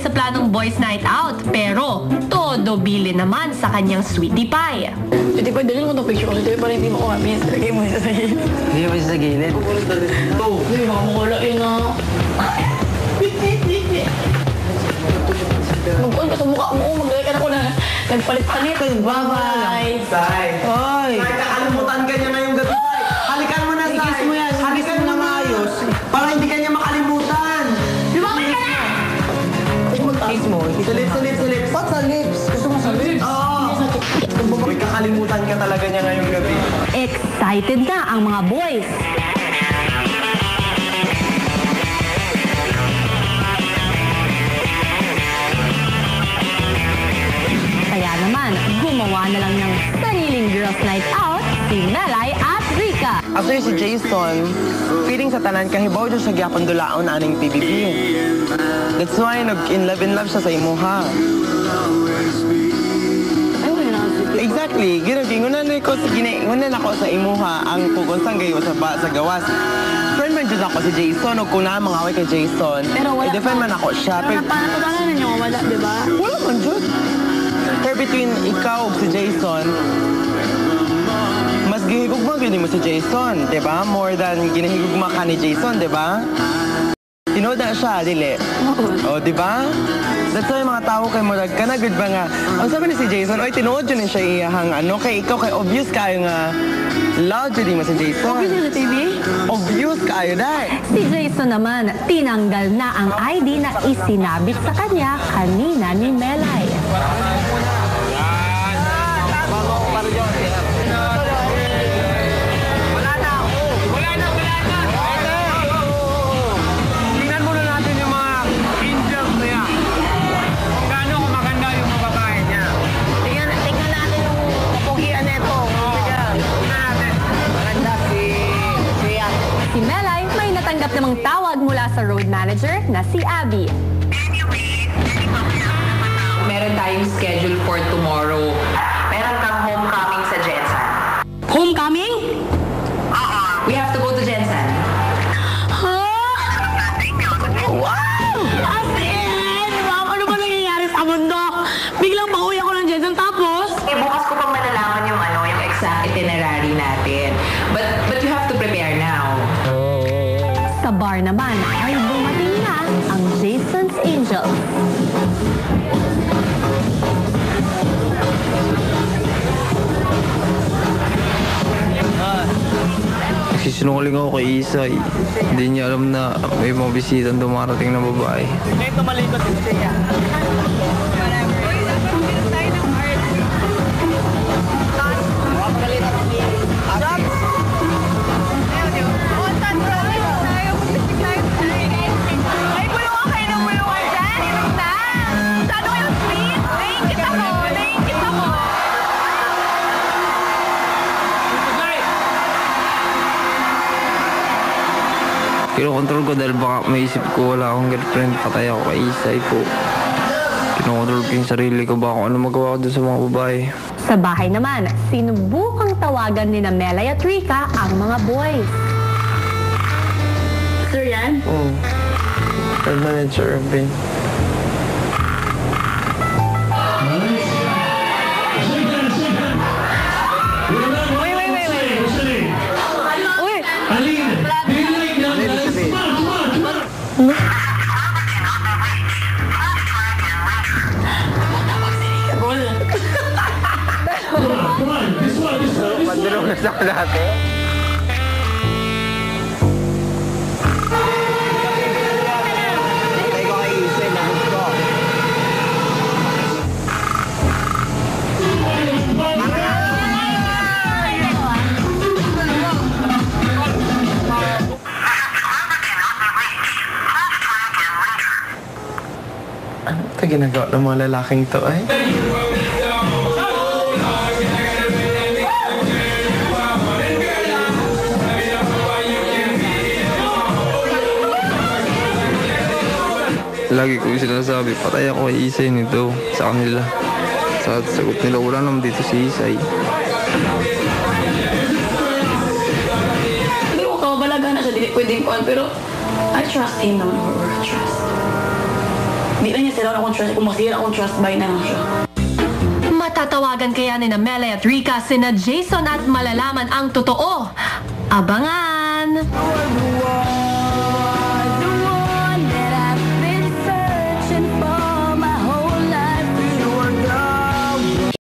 sa planong boys night out, pero todo bili naman sa kanyang sweetie pie. Sweetie pie, dalhin mo itong picture ko. Sweetie pie, hindi mo kumami. Lagay mo isa sa gilid. Hindi mo isa sa gilid? Ito. Hindi, makamukulain na. Magpuan ka sa mukha mo. Maglagay ka na ko na. Nagpalit-palit. Bye-bye. Sai. Hoy! Nakalimutan ka niya ngayong gabi. Halikan mo na, Sai. Kiss mo yan. Halikan mo na maayos. Para hindi ka niya makalimutan. Lumapit ka na! Kiss mo. Sa lips, sa lips, sa lips. Ba't sa lips? Gusto mo sa lips? Oo. May kakalimutan ka talaga niya ngayong gabi. Excited na ang mga boys. Kaya naman, gumawa na lang ng sariling girls night out si Melay at Rika. After si Jason, feeling sa tanan kahibaw dyan siya gyapon dulaon na aning PBB. That's why nag-in love siya sa imuha. Exactly. Gingunan na ako sa imuha ang pugunsang gayo sa gawas. Friend man dyan ako si Jason o kung na mga away kay Jason. Pero wala i-defend man ako siya. Pero napanapanan na niyo wala, di ba? Wala man dyan. Pero between ikaw o si Jason, mas gihigugma gini mo si Jason, di ba? More than ginahigugma ka ni Jason, di ba? Tinood na siya, dili. O, di ba? That's why mga tao kay Murag ka na, good ba nga? Ang sabi ni si Jason, oy, tinood yun siya iyahang ano, kay ikaw, kay obvious kayo nga, loud yun mo si Jason. Obvious sa TV? Obvious kayo, dahil. Si Jason naman, tinanggal na ang ID na isinabit sa kanya kanina ni Melay. Tingnan muna natin yung mga angels niya. Kung gaano maganda yung mga babae niya. Tingnan natin yung kapugian nito. Tingnan natin. Maganda si Si Melay may natanggap namang tawag mula sa road manager na si Abby. Meron tayong schedule for tomorrow. Meron kang homecoming sa Jensen. Homecoming? We have to go to Jensen. Wow! As in! Ma'am, ano ba nangyayari sa mundo? Biglang pauwi ako ng Jensen tapos? Bukas ko pang malalaman yung yung exact itinerary natin. But you have to prepare now. Sa bar naman ay dumating na ang Jason's Angels. Nagsisinungaling ako kay Isay. Hindi niya alam na may mga bisitang dumarating na babae. Ito malikot din siya. Kinokontrol ko dahil baka maisip ko wala akong girlfriend. Patay ako kay Isay po. Kinokontrol ko yung sarili ko. Baka ano magawa ko dun sa mga babae. Sa bahay naman, sinubukang tawagan ni Melay at Rika ang mga boys. Sir yan? Oo. Third manager, Ben. Madulong na sa dati. Ano ito ginagawa ng mga lalaking to ay? Lagi ko yung sinasabi, patay ako kay Isay nito sa kanila. Sa sagot nila, wala naman dito si Isay. Hindi ko kababalaga na siya, hindi pwedeng kuhan, pero I trust him naman, or trust. Hindi na niya sila akong trust. Kung masira akong trust, bye na lang siya. Matatawagan kaya ni na Melay at Rika sina Jason at malalaman ang totoo. Abangan!